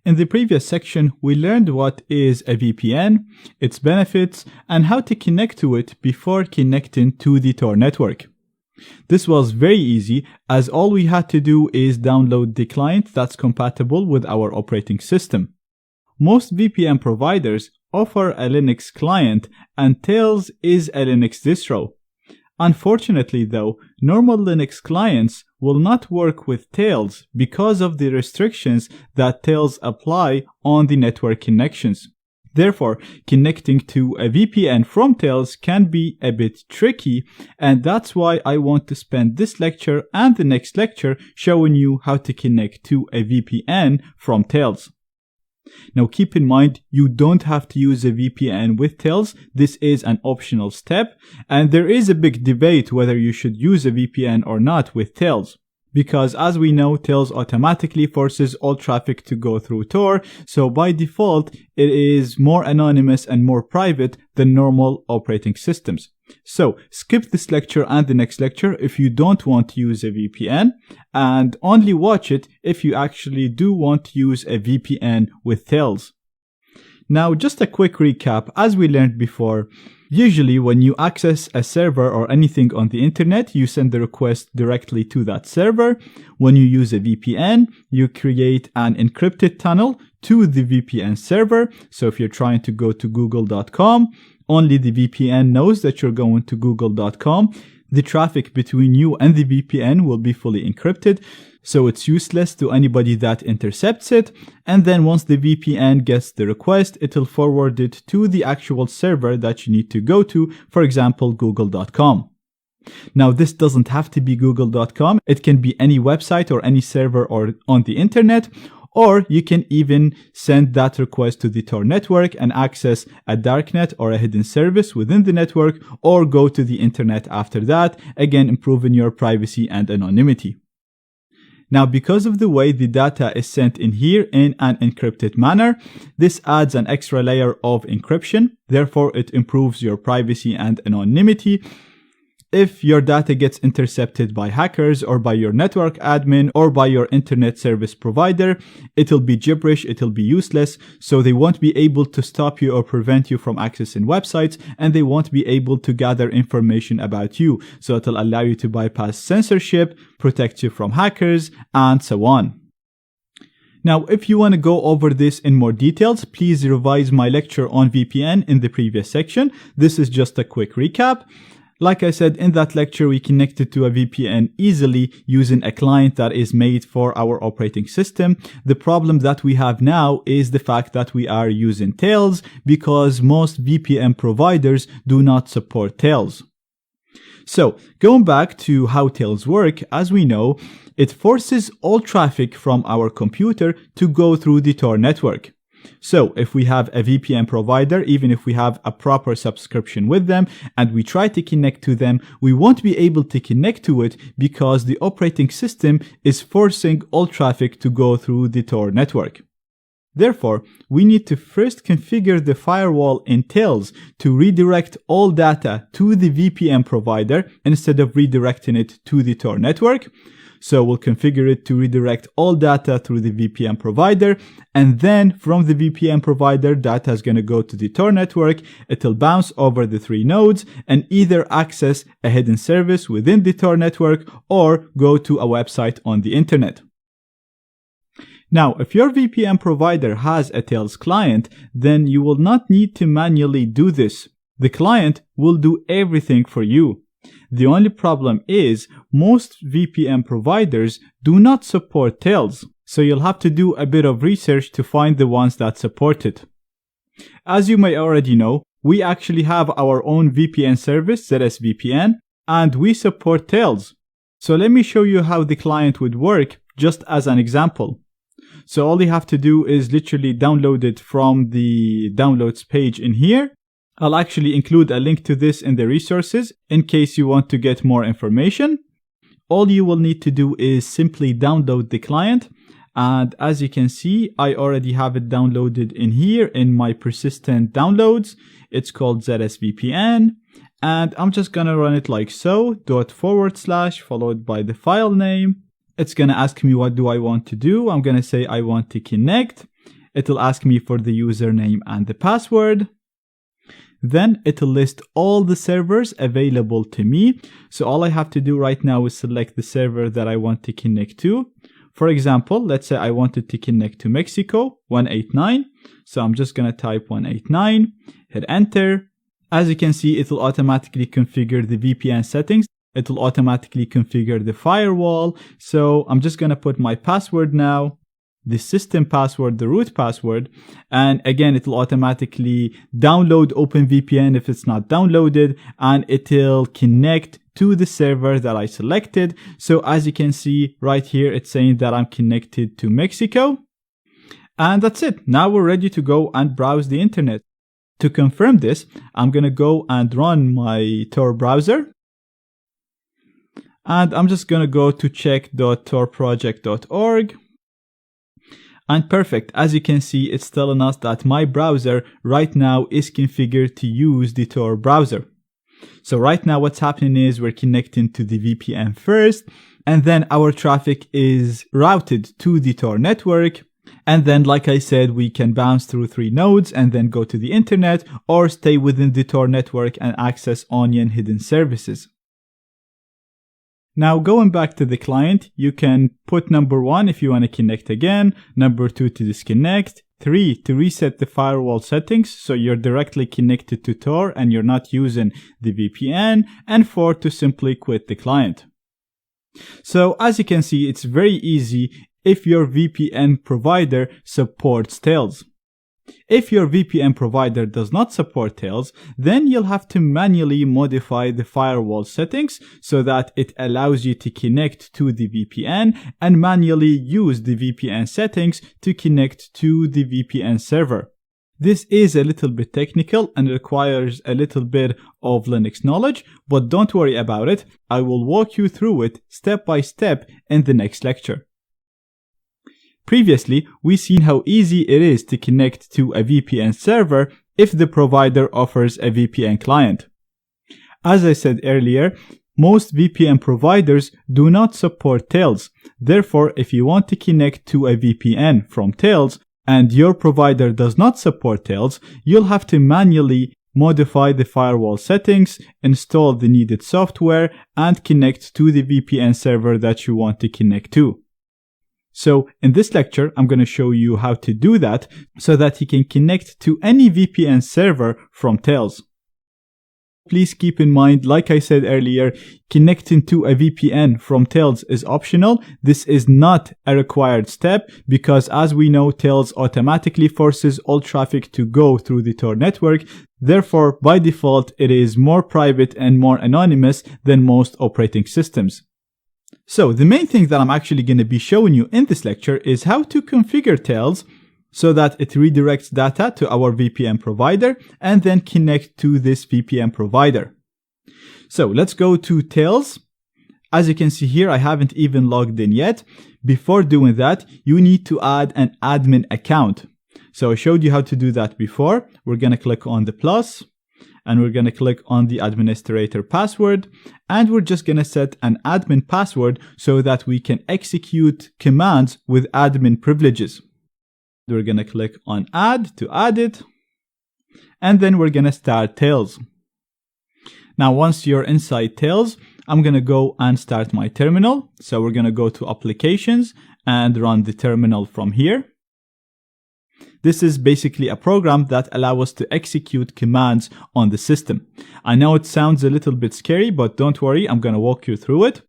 In the previous section, we learned what is a VPN, its benefits, and how to connect to it before connecting to the Tor network. This was very easy, as all we had to do is download the client that's compatible with our operating system. Most VPN providers offer a Linux client, and Tails is a Linux distro. Unfortunately though, normal Linux clients will not work with Tails because of the restrictions that Tails apply on the network connections. Therefore, connecting to a VPN from Tails can be a bit tricky, and that's why I want to spend this lecture and the next lecture showing you how to connect to a VPN from Tails. Now keep in mind, you don't have to use a VPN with Tails. This is an optional step, and there is a big debate whether you should use a VPN or not with Tails. Because as we know, Tails automatically forces all traffic to go through Tor, so by default, it is more anonymous and more private than normal operating systems. So skip this lecture and the next lecture if you don't want to use a VPN, and only watch it if you actually do want to use a VPN with Tails. Now just a quick recap, as we learned before, usually when you access a server or anything on the internet, you send the request directly to that server. When you use a VPN, you create an encrypted tunnel to the VPN server. So if you're trying to go to google.com, only the VPN knows that you're going to google.com. The traffic between you and the VPN will be fully encrypted, so it's useless to anybody that intercepts it. And then once the VPN gets the request, it'll forward it to the actual server that you need to go to, for example, google.com. Now, this doesn't have to be google.com. It can be any website or any server or on the internet, or you can even send that request to the Tor network and access a darknet or a hidden service within the network, or go to the internet after that, again improving your privacy and anonymity. Now, because of the way the data is sent in here in an encrypted manner, this adds an extra layer of encryption. Therefore, it improves your privacy and anonymity. If your data gets intercepted by hackers or by your network admin or by your internet service provider, it'll be gibberish, it'll be useless, so they won't be able to stop you or prevent you from accessing websites, and they won't be able to gather information about you. So it'll allow you to bypass censorship, protect you from hackers, and so on. Now, if you want to go over this in more details, please revise my lecture on VPN in the previous section. This is just a quick recap. Like I said, in that lecture, we connected to a VPN easily using a client that is made for our operating system. The problem that we have now is the fact that we are using Tails, because most VPN providers do not support Tails. So, going back to how Tails work, as we know, it forces all traffic from our computer to go through the Tor network. So if we have a VPN provider, even if we have a proper subscription with them and we try to connect to them, we won't be able to connect to it because the operating system is forcing all traffic to go through the Tor network. Therefore, we need to first configure the firewall in Tails to redirect all data to the VPN provider instead of redirecting it to the Tor network. So we'll configure it to redirect all data through the VPN provider, and then from the VPN provider, data is going to go to the Tor network. It'll bounce over the 3 nodes and either access a hidden service within the Tor network or go to a website on the internet. Now, if your VPN provider has a Tails client, then you will not need to manually do this. The client will do everything for you. The only problem is most VPN providers do not support Tails, so you'll have to do a bit of research to find the ones that support it. As you may already know, we actually have our own VPN service, ZSVPN, and we support Tails. So let me show you how the client would work just as an example. So all you have to do is literally download it from the downloads page in here. I'll actually include a link to this in the resources in case you want to get more information. All you will need to do is simply download the client. And as you can see, I already have it downloaded in here in my persistent downloads. It's called ZSVPN. And I'm just going to run it like so, // followed by the file name. It's going to ask me what do I want to do. I'm going to say I want to connect. It'll ask me for the username and the password. Then it'll list all the servers available to me. So all I have to do right now is select the server that I want to connect to. For example, let's say I wanted to connect to Mexico 189. So I'm just going to type 189, hit enter. As you can see, it will automatically configure the VPN settings. It will automatically configure the firewall. So I'm just going to put my password now, the system password, the root password. And again, it will automatically download OpenVPN if it's not downloaded, and it'll connect to the server that I selected. So as you can see right here, it's saying that I'm connected to Mexico. And that's it. Now we're ready to go and browse the internet. To confirm this, I'm going to go and run my Tor browser. And I'm just going to go to check.torproject.org. And perfect. As you can see, it's telling us that my browser right now is configured to use the Tor browser. So right now what's happening is we're connecting to the VPN first, and then our traffic is routed to the Tor network. And then, like I said, we can bounce through 3 nodes and then go to the internet, or stay within the Tor network and access Onion hidden services. Now, going back to the client, you can put number 1 if you want to connect again, number 2 to disconnect, 3 to reset the firewall settings so you're directly connected to Tor and you're not using the VPN, and 4 to simply quit the client. So as you can see, it's very easy if your VPN provider supports Tails. If your VPN provider does not support Tails, then you'll have to manually modify the firewall settings so that it allows you to connect to the VPN, and manually use the VPN settings to connect to the VPN server. This is a little bit technical and requires a little bit of Linux knowledge, but don't worry about it. I will walk you through it step by step in the next lecture. Previously, we've seen how easy it is to connect to a VPN server if the provider offers a VPN client. As I said earlier, most VPN providers do not support Tails. Therefore, if you want to connect to a VPN from Tails and your provider does not support Tails, you'll have to manually modify the firewall settings, install the needed software, and connect to the VPN server that you want to connect to. So in this lecture, I'm going to show you how to do that so that you can connect to any VPN server from Tails. Please keep in mind, like I said earlier, connecting to a VPN from Tails is optional. This is not a required step because, as we know, Tails automatically forces all traffic to go through the Tor network. Therefore, by default, it is more private and more anonymous than most operating systems. So the main thing that I'm actually going to be showing you in this lecture is how to configure Tails so that it redirects data to our VPN provider and then connect to this VPN provider. So let's go to Tails. As you can see here, I haven't even logged in yet. Before doing that, you need to add an admin account. So I showed you how to do that before. We're going to click on the plus, and we're going to click on the administrator password, and we're just going to set an admin password so that we can execute commands with admin privileges. We're going to click on add to add it, and then we're going to start Tails. Now, once you're inside Tails, I'm going to go and start my terminal. So we're going to go to applications and run the terminal from here. This is basically a program that allows us to execute commands on the system. I know it sounds a little bit scary, but don't worry, I'm going to walk you through it.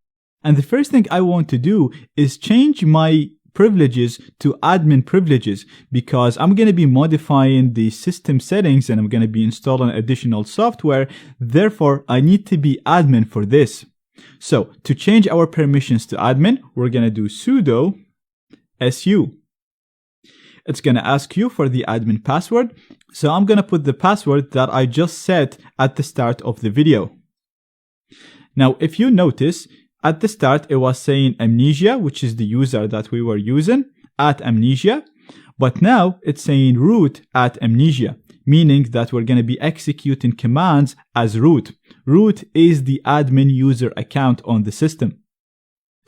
And the first thing I want to do is change my privileges to admin privileges because I'm going to be modifying the system settings and I'm going to be installing additional software. Therefore, I need to be admin for this. So to change our permissions to admin, we're going to do sudo su. It's going to ask you for the admin password. So I'm going to put the password that I just set at the start of the video. Now, if you notice, at the start, it was saying Amnesia, which is the user that we were using, at Amnesia. But now it's saying root at Amnesia, meaning that we're going to be executing commands as root. Root is the admin user account on the system.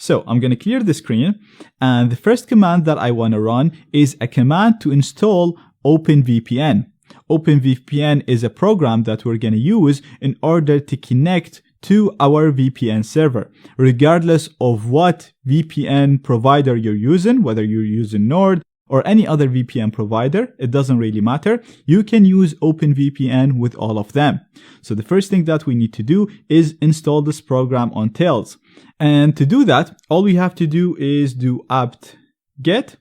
So I'm going to clear the screen, and the first command that I want to run is a command to install OpenVPN. OpenVPN is a program that we're going to use in order to connect to our VPN server. Regardless of what VPN provider you're using, whether you're using Nord or any other VPN provider, it doesn't really matter. You can use OpenVPN with all of them. So the first thing that we need to do is install this program on Tails. And to do that, all we have to do is do apt-get.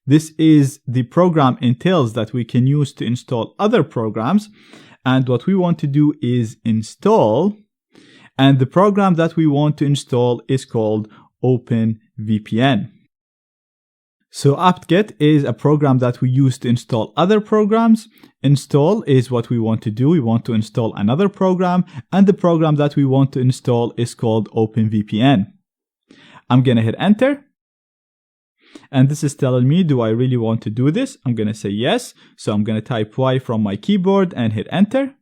This is the program in Tails that we can use to install other programs. And what we want to do is install. And the program that we want to install is called OpenVPN. So apt-get is a program that we use to install other programs. Install is what we want to do. We want to install another program, and the program that we want to install is called OpenVPN. I'm going to hit enter. And this is telling me, do I really want to do this? I'm going to say yes. So I'm going to type Y from my keyboard and hit enter.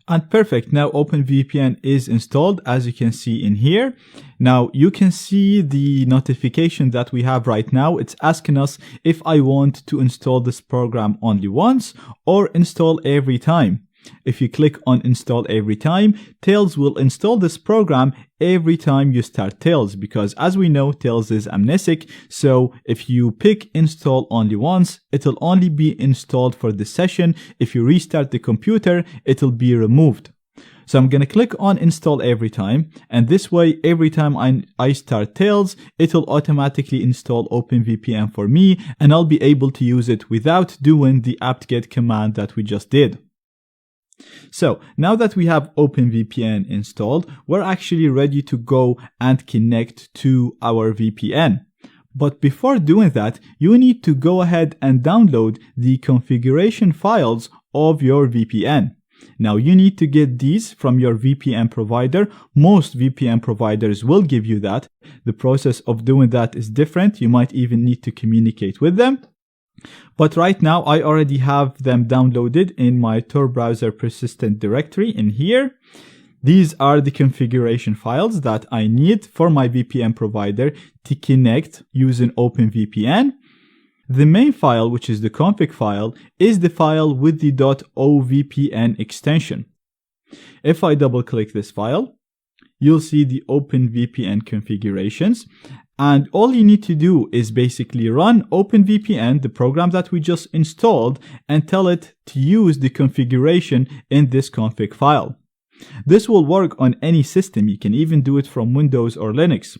And perfect. Now OpenVPN is installed, as you can see in here. Now you can see the notification that we have right now. It's asking us if I want to install this program only once or install every time. If you click on install every time, Tails will install this program every time you start Tails, because as we know, Tails is amnesic. So if you pick install only once, it'll only be installed for the session. If you restart the computer, it'll be removed. So I'm going to click on install every time, and this way every time I start Tails, it'll automatically install OpenVPN for me, and I'll be able to use it without doing the apt-get command that we just did. So now that we have OpenVPN installed, we're actually ready to go and connect to our VPN. But before doing that, you need to go ahead and download the configuration files of your VPN. Now you need to get these from your VPN provider. Most VPN providers will give you that. The process of doing that is different. You might even need to communicate with them. But right now I already have them downloaded in my Tor browser persistent directory in here. These are the configuration files that I need for my VPN provider to connect using OpenVPN. The main file, which is the config file, is the file with the .ovpn extension. If I double click this file, you'll see the OpenVPN configurations. And all you need to do is basically run OpenVPN, the program that we just installed, and tell it to use the configuration in this config file. This will work on any system. You can even do it from Windows or Linux.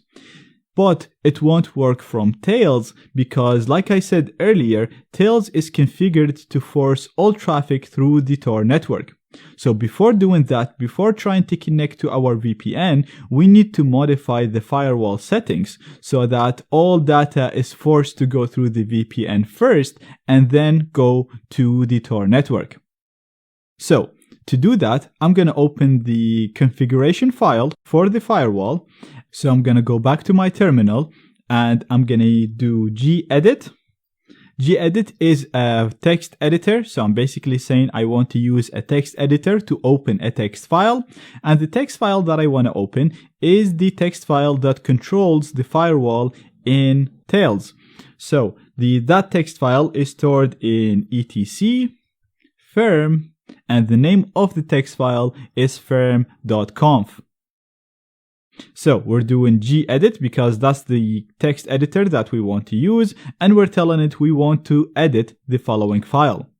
But it won't work from Tails because, like I said earlier, Tails is configured to force all traffic through the Tor network. So before doing that, before trying to connect to our VPN, we need to modify the firewall settings so that all data is forced to go through the VPN first and then go to the Tor network. So to do that, I'm going to open the configuration file for the firewall. So I'm going to go back to my terminal and I'm going to do gedit. Gedit is a text editor, so I'm basically saying I want to use a text editor to open a text file, and the text file that I want to open is the text file that controls the firewall in Tails. So that text file is stored in etc firm, and the name of the text file is firm.conf. So we're doing gedit because that's the text editor that we want to use, and we're telling it we want to edit the following file.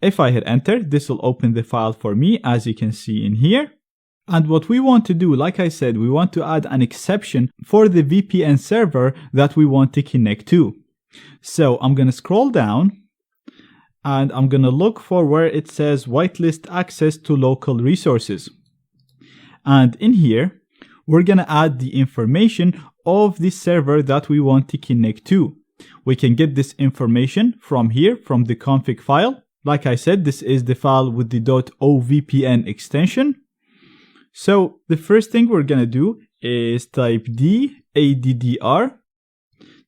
If I hit enter, this will open the file for me, as you can see in here. And what we want to do, like I said, we want to add an exception for the VPN server that we want to connect to. So I'm going to scroll down and I'm going to look for where it says whitelist access to local resources. And in here, we're going to add the information of the server that we want to connect to. We can get this information from here, from the config file. Like I said, this is the file with the .ovpn extension. So the first thing we're going to do is type daddr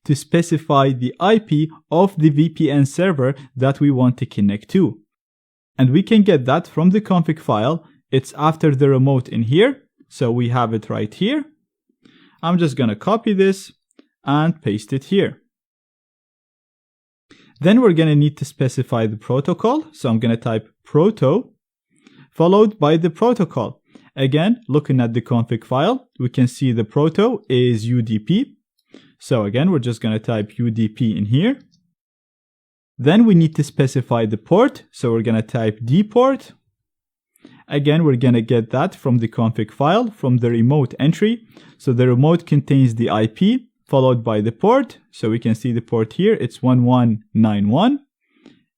to specify the IP of the VPN server that we want to connect to. And we can get that from the config file. It's after the remote in here. So we have it right here. I'm just going to copy this and paste it here. Then we're going to need to specify the protocol. So I'm going to type proto followed by the protocol. Again, looking at the config file, we can see the proto is UDP. So again, we're just going to type UDP in here. Then we need to specify the port. So we're going to type dport. Again, we're going to get that from the config file from the remote entry. So the remote contains the IP followed by the port. So we can see the port here. It's 1191.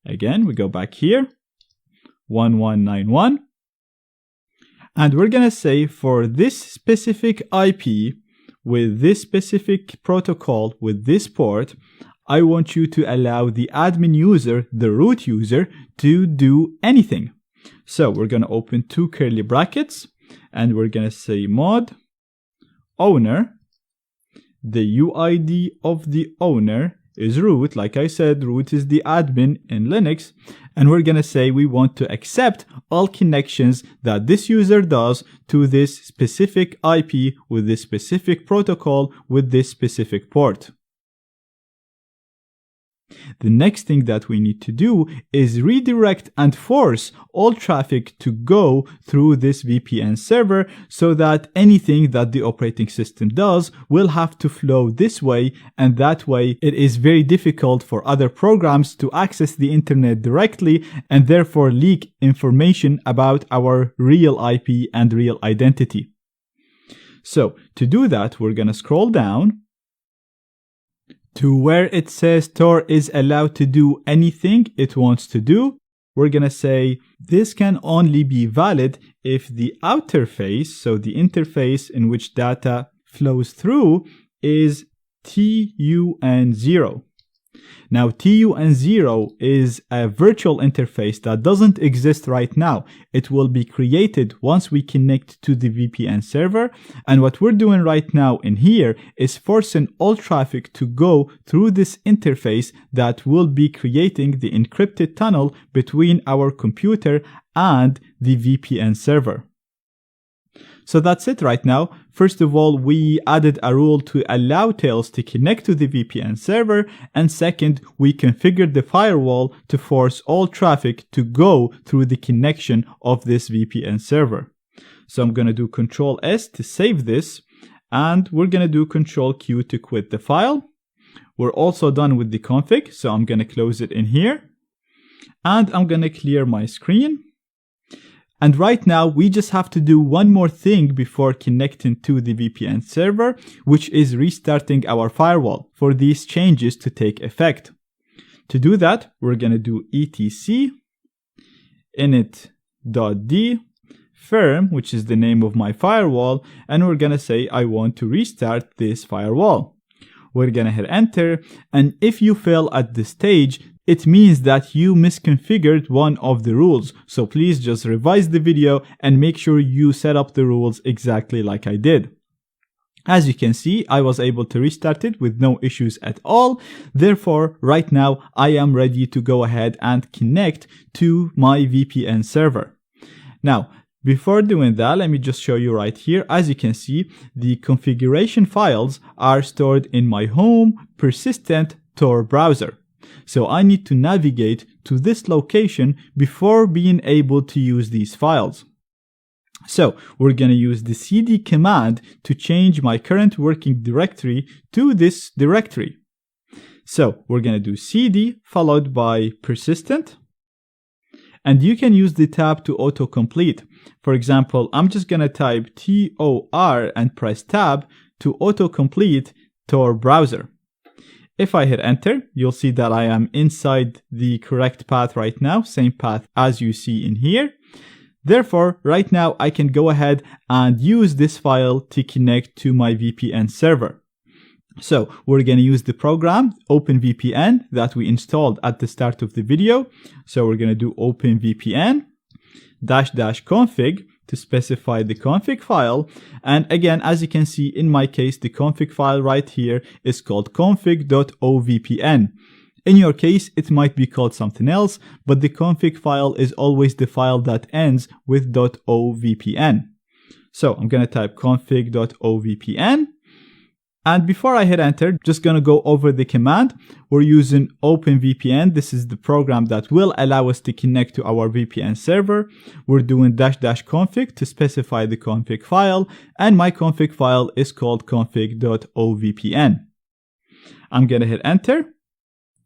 Again, we go back here. 1191. And we're going to say for this specific IP with this specific protocol with this port, I want you to allow the admin user, the root user, to do anything. So we're going to open two curly brackets and we're going to say mod owner. The UID of the owner is root. Like I said, root is the admin in Linux. And we're going to say we want to accept all connections that this user does to this specific IP with this specific protocol with this specific port. The next thing that we need to do is redirect and force all traffic to go through this VPN server so that anything that the operating system does will have to flow this way, and that way it is very difficult for other programs to access the internet directly and therefore leak information about our real IP and real identity. So to do that, we're going to scroll down to where it says Tor is allowed to do anything it wants to do. We're going to say this can only be valid if the outer face, so the interface in which data flows through, is TUN0. Now, TUN0 is a virtual interface that doesn't exist right now. It will be created once we connect to the VPN server. And what we're doing right now in here is forcing all traffic to go through this interface that will be creating the encrypted tunnel between our computer and the VPN server. So that's it right now. First of all, we added a rule to allow Tails to connect to the VPN server. And second, we configured the firewall to force all traffic to go through the connection of this VPN server. So I'm going to do Control S to save this. And we're going to do Control Q to quit the file. We're also done with the config. So I'm going to close it in here. And I'm going to clear my screen. And right now, we just have to do one more thing before connecting to the VPN server, which is restarting our firewall for these changes to take effect. To do that, we're going to do etc init.d firm, which is the name of my firewall, and we're going to say I want to restart this firewall. We're going to hit enter, and if you fail at this stage, it means that you misconfigured one of the rules. So please just revise the video and make sure you set up the rules exactly like I did. As you can see, I was able to restart it with no issues at all. Therefore, right now, I am ready to go ahead and connect to my VPN server. Now, before doing that, let me just show you right here. As you can see, the configuration files are stored in my home persistent Tor browser. So I need to navigate to this location before being able to use these files. So we're going to use the cd command to change my current working directory to this directory. So we're going to do cd followed by persistent. And you can use the tab to autocomplete. For example, I'm just going to type TOR and press tab to autocomplete Tor browser. If I hit enter, you'll see that I am inside the correct path right now, same path as you see in here. Therefore, right now I can go ahead and use this file to connect to my VPN server. So we're going to use the program OpenVPN that we installed at the start of the video. So we're going to do OpenVPN --config to specify the config file. And again, as you can see in my case, the config file right here is called config.ovpn. In your case, it might be called something else, but the config file is always the file that ends with .ovpn. So I'm going to type config.ovpn. And before I hit enter, just going to go over the command. We're using OpenVPN. This is the program that will allow us to connect to our VPN server. We're doing --config to specify the config file. And my config file is called config.ovpn. I'm going to hit enter.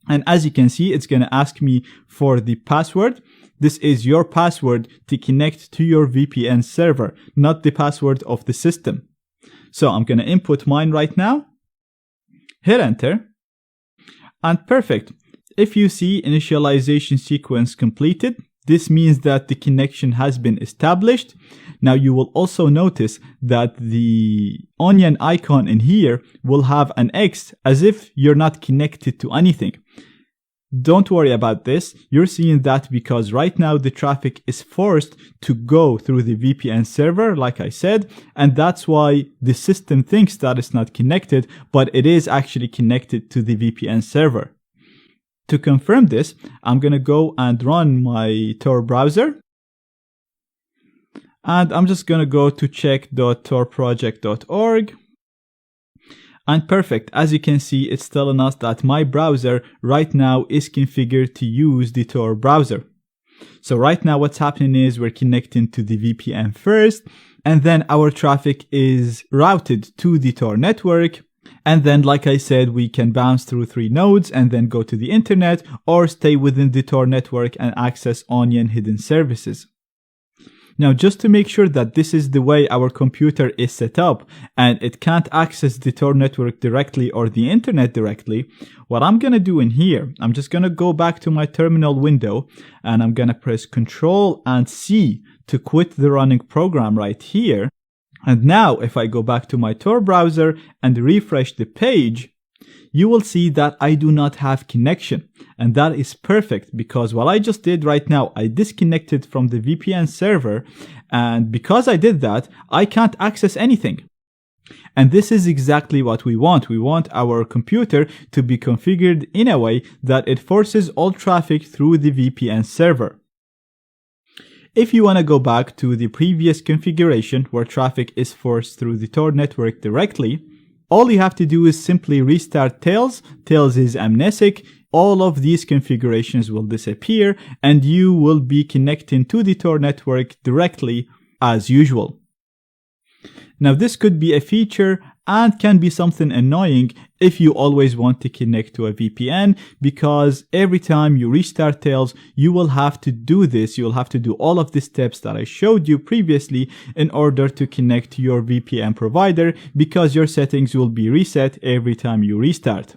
And as you can see, it's going to ask me for the password. This is your password to connect to your VPN server, not the password of the system. So I'm going to input mine right now, hit enter, and perfect. If you see initialization sequence completed, this means that the connection has been established. Now you will also notice that the onion icon in here will have an X as if you're not connected to anything. Don't worry about this. You're seeing that because right now the traffic is forced to go through the VPN server, like I said, and that's why the system thinks that it's not connected, but it is actually connected to the VPN server. To confirm this, I'm going to go and run my Tor browser. And I'm just going to go to check.torproject.org. And perfect, as you can see, it's telling us that my browser right now is configured to use the Tor browser. So right now what's happening is we're connecting to the VPN first, and then our traffic is routed to the Tor network. And then, like I said, we can bounce through 3 nodes and then go to the internet or stay within the Tor network and access Onion hidden services. Now, just to make sure that this is the way our computer is set up and it can't access the Tor network directly or the internet directly, what I'm going to do in here, I'm just going to go back to my terminal window and I'm going to press Ctrl and C to quit the running program right here. And now if I go back to my Tor browser and refresh the page, you will see that I do not have connection. And that is perfect because what I just did right now, I disconnected from the VPN server. And because I did that, I can't access anything. And this is exactly what we want. We want our computer to be configured in a way that it forces all traffic through the VPN server. If you want to go back to the previous configuration where traffic is forced through the Tor network directly, all you have to do is simply restart Tails. Tails is amnesic. All of these configurations will disappear and you will be connecting to the Tor network directly as usual. Now this could be a feature and can be something annoying if you always want to connect to a VPN, because every time you restart Tails, you will have to do this. You'll have to do all of the steps that I showed you previously in order to connect to your VPN provider, because your settings will be reset every time you restart.